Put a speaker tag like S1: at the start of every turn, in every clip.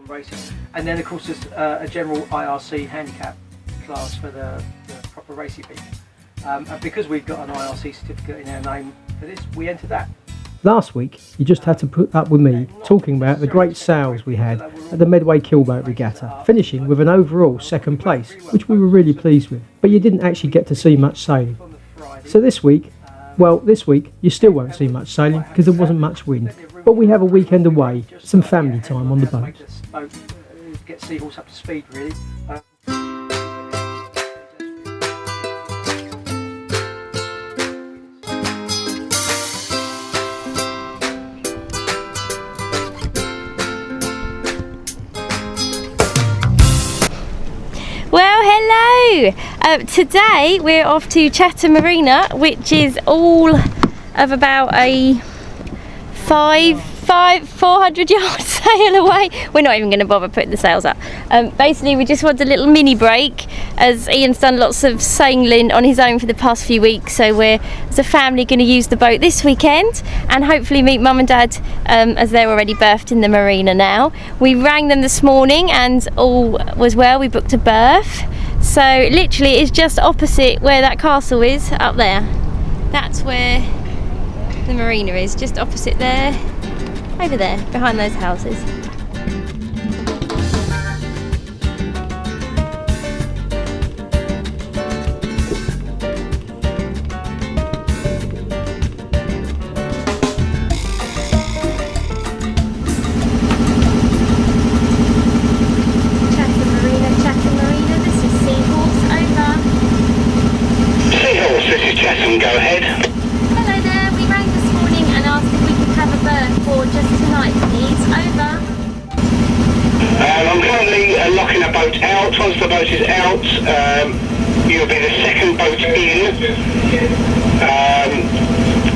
S1: on racing. And then of course there's a general IRC handicap class for the proper racing people. And because we've got an IRC certificate in our name for this, we entered that.
S2: Last week, you just had to put up with me talking about the great sales we had at the Medway Keelboat Regatta, finishing with an overall second place, which we were really pleased with. But you didn't actually get to see much sailing. So this week, you still won't see much sailing because there wasn't much wind. But we have a weekend away, some family time on the boat.
S1: Get Seahorse up to speed, really.
S3: Well, hello! Today we're off to Chatham Marina, which is all of about a 400 yard sail away. We're not even going to bother putting the sails up. Basically, we just want a little mini break, as Ian's done lots of sailing on his own for the past few weeks. So we're, as a family, going to use the boat this weekend and hopefully meet Mum and Dad, as they're already berthed in the marina now. We rang them this morning and all was well. We booked a berth. So literally it's just opposite where that castle is, up there. That's where the marina is, just opposite there, over there, behind those houses. Chatham Marina, this is Seahorse, over.
S4: Seahorse, this is Chatham, go ahead.
S3: Hello there, we rang this morning and asked if we could have a berth for just tonight, please. Over.
S4: I'm currently locking a boat out. Once the boat is out, you'll be the second boat in.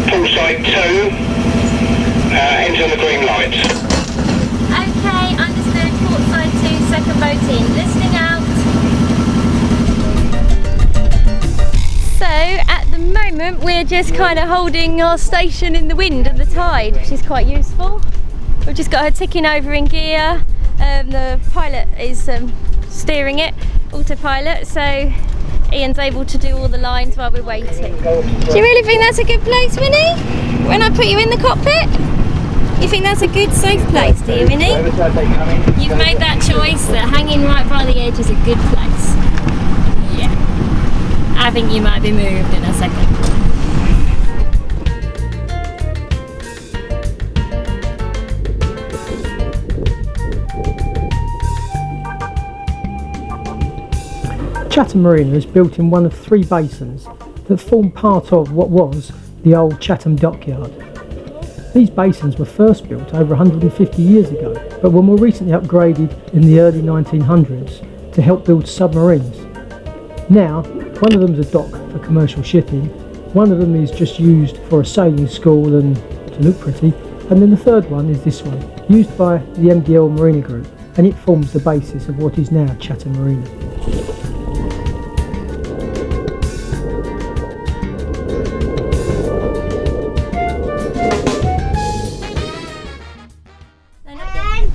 S4: Pull side 2, ends on the green light.
S3: Okay, understood. Port side 2, second boat in. Listening out. So at the moment we're just kind of holding our station in the wind and the tide, which is quite useful. We've just got her ticking over in gear. The pilot is steering it, autopilot, so Ian's able to do all the lines while we're waiting. Do you really think that's a good place, Winnie? When I put you in the cockpit? You think that's a good, safe place, do you, Winnie? You've made that choice that hanging right by the edge is a good place. Yeah. I think you might be moved in a second.
S2: Chatham Marina is built in one of 3 basins that form part of what was the old Chatham dockyard. These basins were first built over 150 years ago, but were more recently upgraded in the early 1900s to help build submarines. Now, one of them is a dock for commercial shipping, one of them is just used for a sailing school and to look pretty, and then the third one is this one, used by the MDL Marina Group, and it forms the basis of what is now Chatham Marina.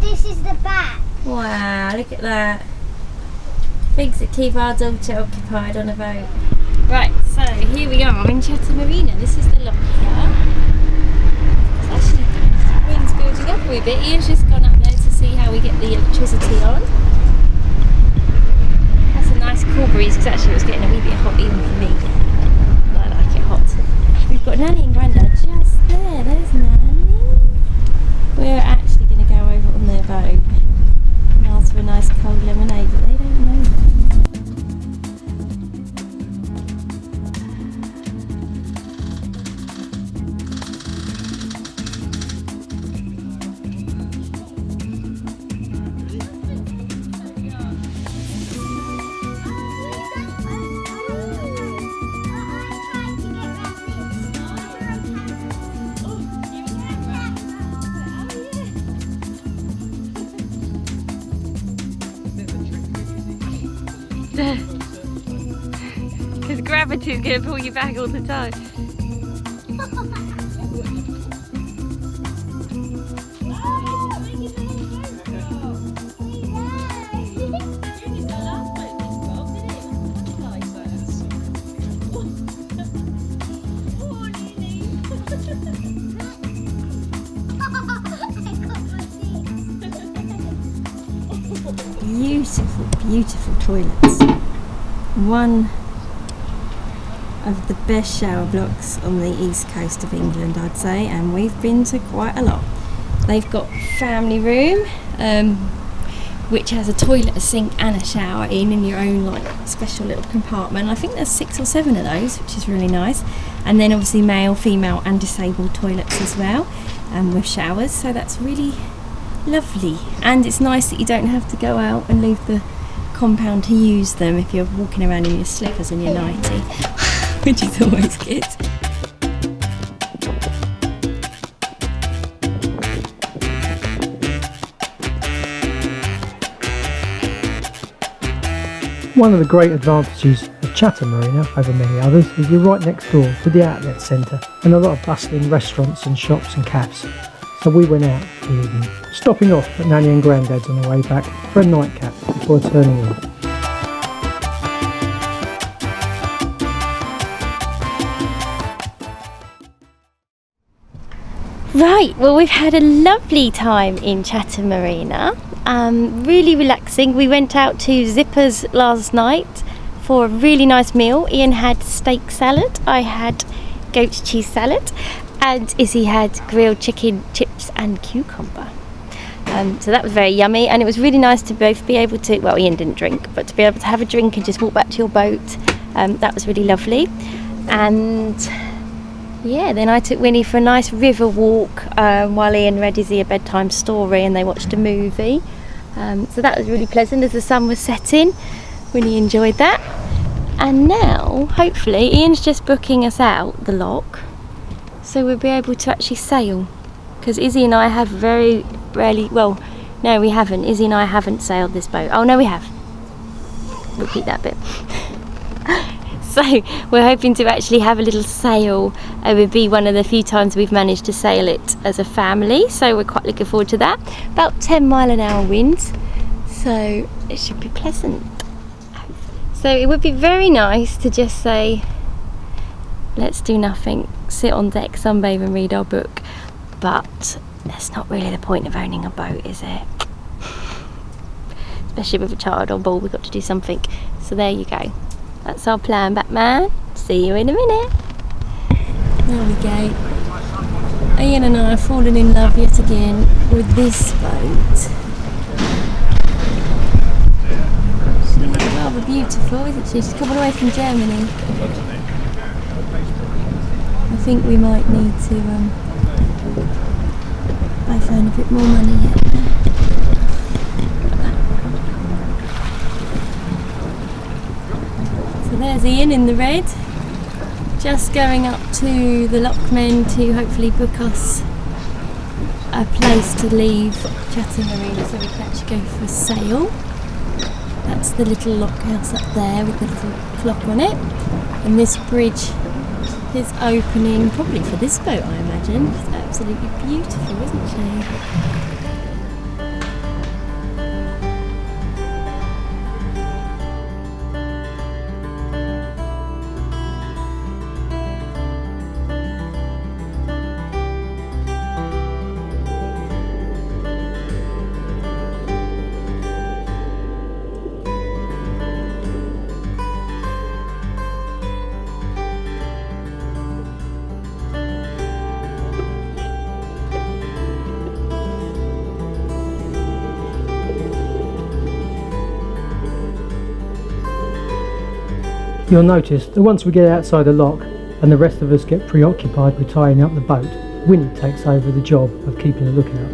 S5: This is the back.
S3: Wow, look at that. Things that keep our daughter occupied on a boat. Right, so here we are in Chatham Marina. This is the lock here. It's actually, the wind's building up a wee bit. Ian's just gone up there to see how we get the electricity on. That's a nice cool breeze, because actually it was getting a wee bit hot even for me. I like it hot. We've got Nanny and Grandad just there. There's Nanny. We're actually going to go over on their boat and ask for a nice cold lemonade, but they don't know that. Because gravity's going to pull you back all the time. beautiful, beautiful toilets. One of the best shower blocks on the east coast of England, I'd say, and we've been to quite a lot. They've got family room, which has a toilet, a sink and a shower in your own like special little compartment. I think there's 6 or 7 of those, which is really nice. And then obviously male, female and disabled toilets as well, with showers, so that's really lovely. And it's nice that you don't have to go out and leave the compound to use them if you're walking around in your slippers and your nightie, which is always good.
S2: One of the great advantages of Chatham Marina over many others is you're right next door to the outlet centre and a lot of bustling restaurants and shops and cafes. So we went out for the evening, stopping off at Nanny and Grandad's on the way back for a nightcap before turning in.
S3: Right, well we've had a lovely time in Chatham Marina. Really relaxing. We went out to Zipper's last night for a really nice meal. Ian had steak salad, I had goat cheese salad, and Izzy had grilled chicken, chips and cucumber. So that was very yummy, and it was really nice to both be able to, well Ian didn't drink, but to be able to have a drink and just walk back to your boat. That was really lovely. And yeah, then I took Winnie for a nice river walk while Ian read Izzy a bedtime story and they watched a movie. So that was really pleasant as the sun was setting. Winnie enjoyed that. And now, hopefully, Ian's just booking us out the lock, so we'll be able to actually sail. Because Izzy and I have very rarely, well, no we haven't. Izzy and I haven't sailed this boat. Oh no, we have. Repeat that bit. So we're hoping to actually have a little sail. It would be one of the few times we've managed to sail it as a family, so we're quite looking forward to that. About 10-mile-an-hour winds, so it should be pleasant. So it would be very nice to just say, let's do nothing, sit on deck, sunbathe and read our book, but that's not really the point of owning a boat, is it? Especially with a child on board, we've got to do something. So there you go. That's our plan, Batman. See you in a minute. There we go. Ian and I have fallen in love yet again with this boat. She's rather beautiful, isn't she? She's coming away from Germany. I think we might need to both earn a bit more money yet. So there's Ian in the red, just going up to the lockmen to hopefully book us a place to leave Chatham Marina so we can actually go for a sail. That's the little lockhouse up there with the little clock on it, and this bridge is opening probably for this boat, I imagine. She's absolutely beautiful, isn't she?
S2: You'll notice that once we get outside the lock and the rest of us get preoccupied with tying up the boat, Winnie takes over the job of keeping a lookout.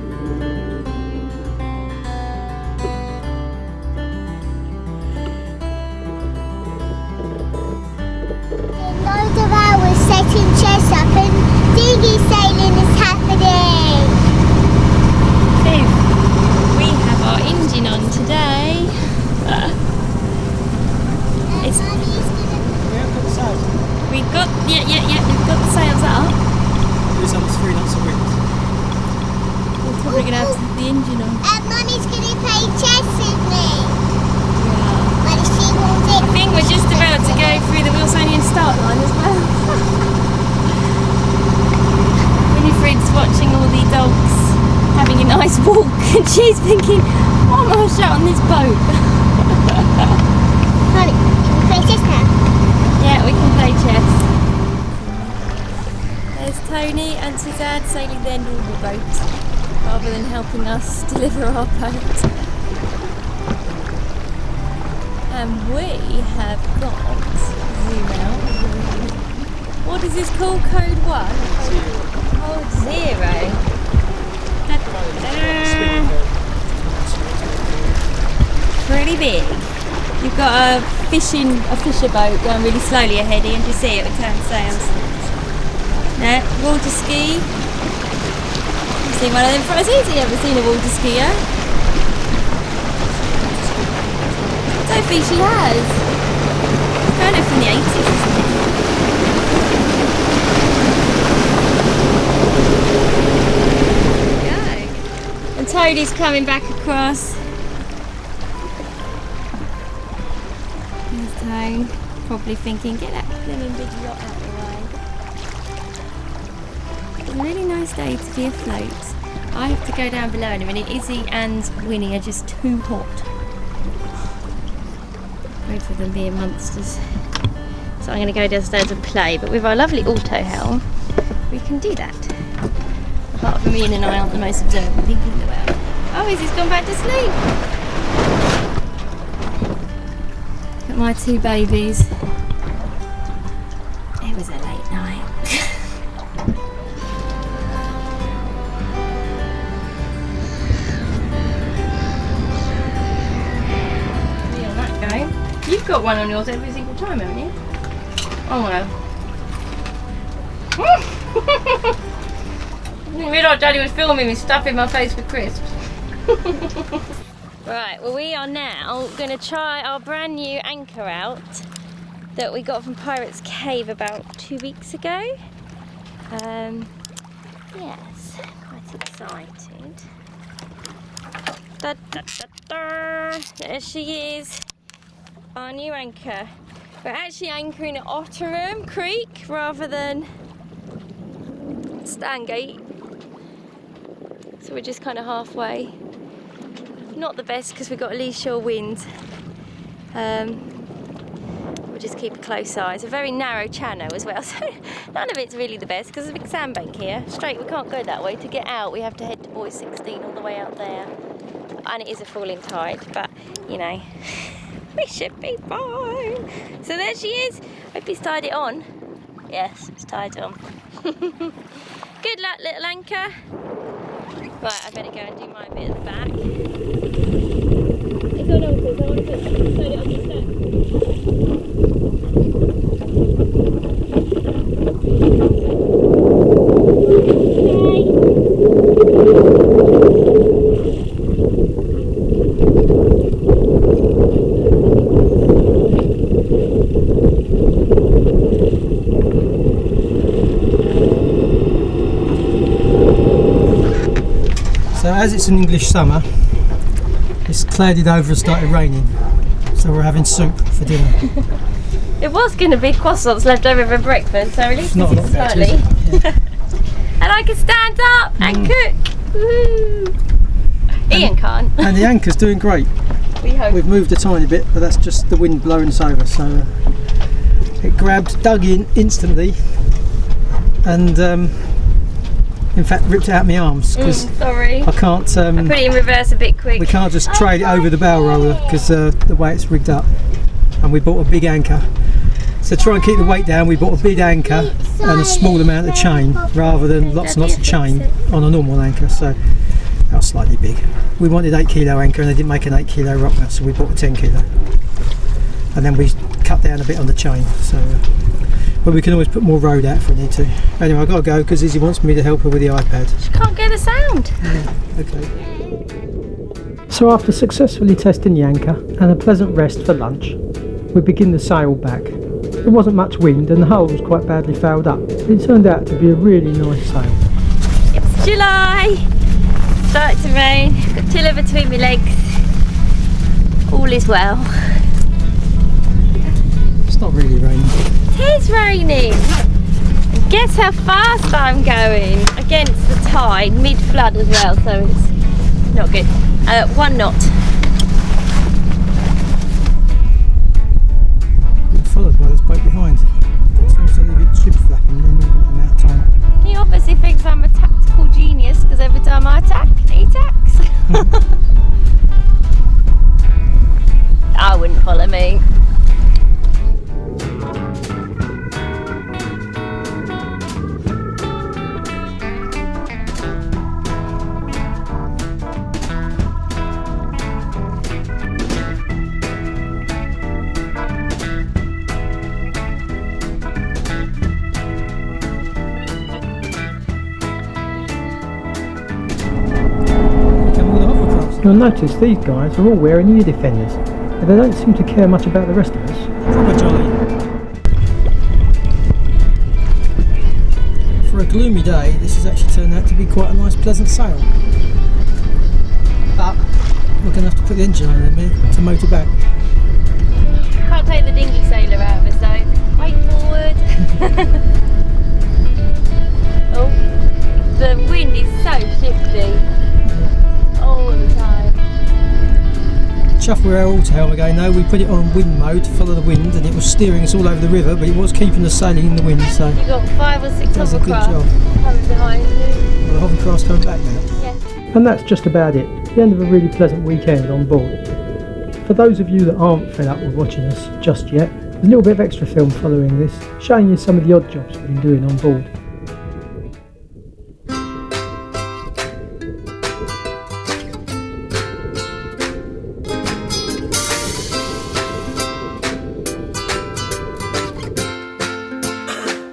S5: Loads of hours setting chess up and dinghy sailing is happening.
S3: We have our engine on today. We've got the sails up.
S2: There's almost 3 knots of wind.
S3: We're probably going to have to have the engine on.
S5: And Mummy's going to play chess with me.
S3: Yeah.
S5: But she wants it.
S3: I think we're just about to go through the Wilsonian start line as well. Winifred's watching all the dogs having a nice walk and she's thinking, One more shot on this boat.
S5: Honey, can we play chess now?
S3: Yeah, we can play chess. There's Tony and Suzanne sailing their normal boat rather than helping us deliver our boat. And we have got, zoom out, what is this called? Code 1? Code 0. Pretty big. You've got a fisher boat going really slowly ahead here, and you see it with turn sails. No, water ski. I've seen one of them. Has Izzy ever seen a water skier? I don't think she has. It's kind of from the 80s, isn't it? There we go. And Toadie's coming back across. There's Tone, probably thinking, get that blooming big yacht out of the way. It's a really nice day to be afloat. I have to go down below in a minute. Izzy and Winnie are just too hot. Both of them being monsters. So I'm going to go downstairs and play, but with our lovely auto helm, we can do that. Apart from Ian and I aren't the most observant people in the world. Oh, Izzy's gone back to sleep. Look at my two babies. It was a late night. You've got one on yours every single time, haven't you? Oh no. I didn't realise Daddy was filming me stuffing my face with crisps. Right, well we are now going to try our brand new anchor out that we got from Pirates Cave about 2 weeks ago. Yes, quite excited. Da, da, da, da. There she is. Our new anchor. We're actually anchoring at Otterham Creek rather than Stangate. So we're just kind of halfway. Not the best because we've got a lee shore wind. We'll just keep a close eye. It's a very narrow channel as well, so none of it's really the best because there's a big sandbank here. Straight, we can't go that way. To get out, we have to head to Buoy 16 all the way out there. And it is a falling tide, but you know. We should be fine. So there she is. Hope he's tied it on. Yes, it's tied on. Good luck, little anchor. Right, I better go and do my bit at the back. It's on uncles. I want to tied it on the step.
S2: So as it's an English summer, it's clouded over and started raining. So we're having soup for dinner.
S3: It was going to be croissants left over for breakfast, so at least
S2: Not a lot better, is it? Yeah.
S3: And I can stand up and cook. Woo. Ian can't.
S2: And the anchor's doing great.
S3: We hope.
S2: We've moved a tiny bit, but that's just the wind blowing us over. So it grabbed, dug in instantly, and in fact ripped it out my arms because
S3: sorry.
S2: I can't.
S3: I put it in reverse a bit quick.
S2: We can't just trade it over the bow roller because the way it's rigged up. And we bought a big anchor. So to try and keep the weight down, we bought a big anchor and a small amount of chain rather than lots and lots of chain on a normal anchor. So that was slightly big. We wanted 8 kilo anchor and they didn't make an 8 kilo rocker, so we bought a 10 kilo. And then we cut down a bit on the chain. So, but we can always put more road out if we need to. Anyway, I've got to go because Izzy wants me to help her with the iPad.
S3: She can't get the sound.
S2: Yeah, okay. So after successfully testing the anchor and a pleasant rest for lunch, we begin the sail back. There wasn't much wind and the hull was quite badly fouled up. It turned out to be a really nice sail.
S3: It's July. Started to rain. Got Tiller between my legs. All is well.
S2: It's not really raining.
S3: It is raining. And guess how fast I'm going against the tide, mid-flood as well, so it's not good. 1 knot.
S2: You'll notice these guys are all wearing ear defenders, but they don't seem to care much about the rest of us. Proper jolly. For a gloomy day, this has actually turned out to be quite a nice pleasant sail. But we're going to have to put the engine on in a minute to motor back.
S3: Can't take the dinghy sailor out of us though. Wait forward. Oh, the wind is so shifty all the time.
S2: Chuffed with our auto again though. We put it on wind mode to follow the wind, and it was steering us all over the river, but it was keeping us sailing in the wind, so
S3: You've got 5 or 6
S2: does a good job.
S3: coming behind you.
S2: Well, the hovercraft's coming back now.
S3: Yeah.
S2: And that's just about it. The end of a really pleasant weekend on board. For those of you that aren't fed up with watching us just yet, there's a little bit of extra film following this, showing you some of the odd jobs we've been doing on board.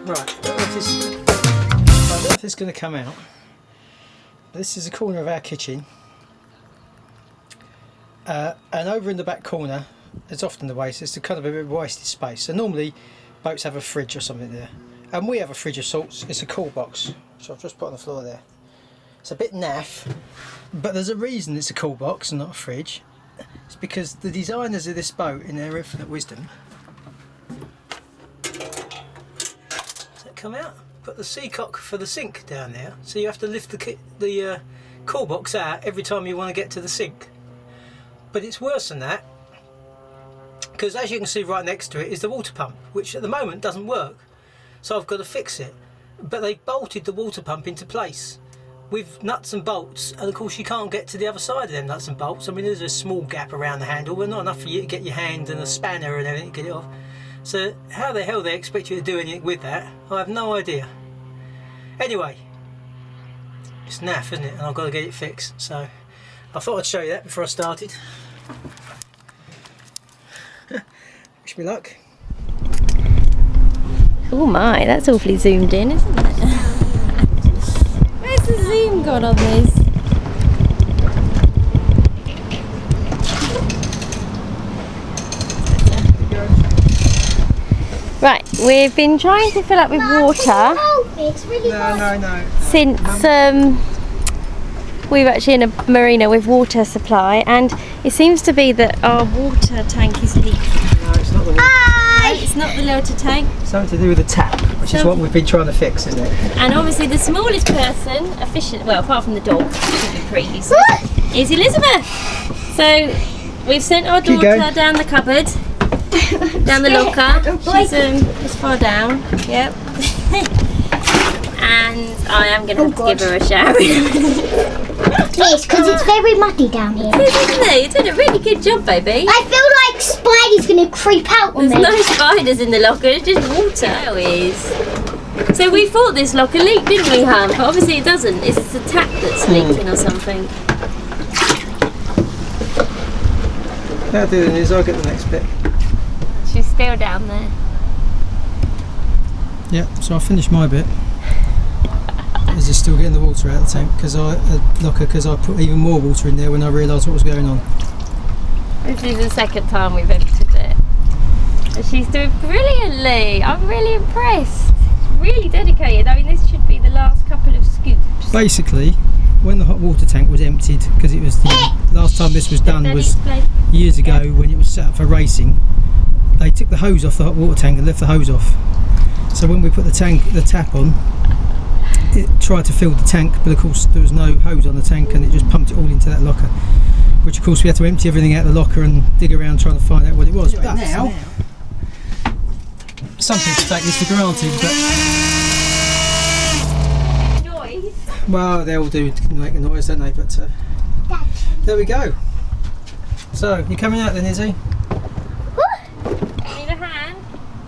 S2: Right, I don't know if this is going to come out. This is the corner of our kitchen. And over in the back corner, it's often the way, so it's kind of a bit of wasted space. So normally boats have a fridge or something there. And we have a fridge of sorts. It's a cool box, which I've just put on the floor there. It's a bit naff, but there's a reason it's a cool box and not a fridge. It's because the designers of this boat, in their infinite wisdom, does that come out? Put the seacock for the sink down there, so you have to lift the cool box out every time you want to get to the sink. But it's worse than that, because as you can see right next to it is the water pump, which at the moment doesn't work. So I've got to fix it. But they've bolted the water pump into place with nuts and bolts, and of course you can't get to the other side of them nuts and bolts. I mean, there's a small gap around the handle, but not enough for you to get your hand and a spanner and everything to get it off. So how the hell they expect you to do anything with that, I have no idea. Anyway, it's naff, isn't it? And I've got to get it fixed. So I thought I'd show you that before I started. Wish me luck.
S3: Oh my, that's awfully zoomed in, isn't it? Where's the zoom gone on this? Right, we've been trying to fill up with water
S2: No.
S3: since we were actually in a marina with water supply, and it seems to be that our water tank is leaking.
S2: No, it's not the water.
S3: No, it's not the water tank.
S2: Something to do with the tap, which is what we've been trying to fix, isn't it?
S3: And obviously the smallest person, well, apart from the dog, which would be pretty useless, is Elizabeth. So we've sent our daughter down the cupboard, down the locker. She's as far down. Yep. And I am going to have to give her a shower in a minute.
S5: Yes, because it's very muddy down here.
S3: Isn't it? You're doing a really good job, baby.
S5: I feel like Spidey's going to creep out on
S3: There's
S5: me.
S3: no spiders in the locker, it's just water. There is. So we thought this locker leaked, didn't we, Hum? But obviously it doesn't. It's the tap that's leaking or something.
S2: That'll do then, I'll get the next bit.
S3: She's still down there.
S2: Yeah, so I finished my bit. Is just still getting the water out of the tank because I put even more water in there when I realised what was going on.
S3: This is the second time we've emptied it. And she's doing brilliantly. I'm really impressed. Really dedicated. I mean, this should be the last couple of scoops.
S2: Basically, when the hot water tank was emptied, because it was the last time this was done was years ago when it was set up for racing, they took the hose off the hot water tank and left the hose off. So when we put the tap on, it tried to fill the tank, but of course there was no hose on the tank and it just pumped it all into that locker, which of course we had to empty everything out of the locker and dig around trying to find out what it was. But now some people take this for granted, but
S3: Noise.
S2: well, they all do make a noise, don't they? But there we go. So you coming out then, Izzy?
S3: Need a hand?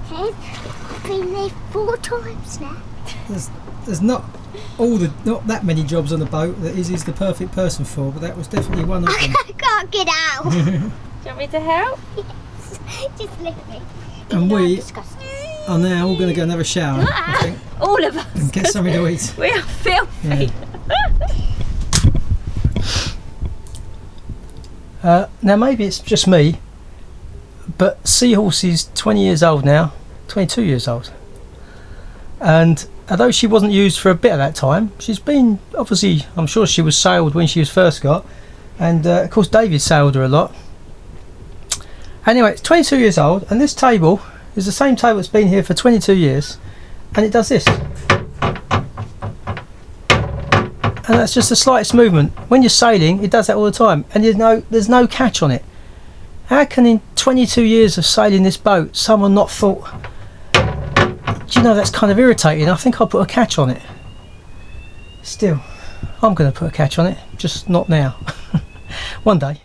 S5: I've been there 4 times now.
S2: There's not that many jobs on the boat that Izzy's the perfect person for, but that was definitely one of them.
S5: I can't get out.
S3: Do you want me to help?
S5: Just lift me.
S2: And we
S5: Disgusting.
S2: are now all going to go and have a shower, I think,
S3: All of us.
S2: and get something to eat.
S3: We are filthy.
S2: Yeah. Now maybe it's just me, but Seahorse is 20 years old now, 22 years old, and although she wasn't used for a bit of that time, she's been, obviously, I'm sure she was sailed when she was first got, and of course David sailed her a lot. Anyway, it's 22 years old, and this table is the same table that's been here for 22 years, and it does this. And that's just the slightest movement. When you're sailing, it does that all the time, and there's no catch on it. How can in 22 years of sailing this boat someone not thought, do you know, that's kind of irritating, I think I'll put a catch on it. Still, I'm going to put a catch on it, just not now. One day.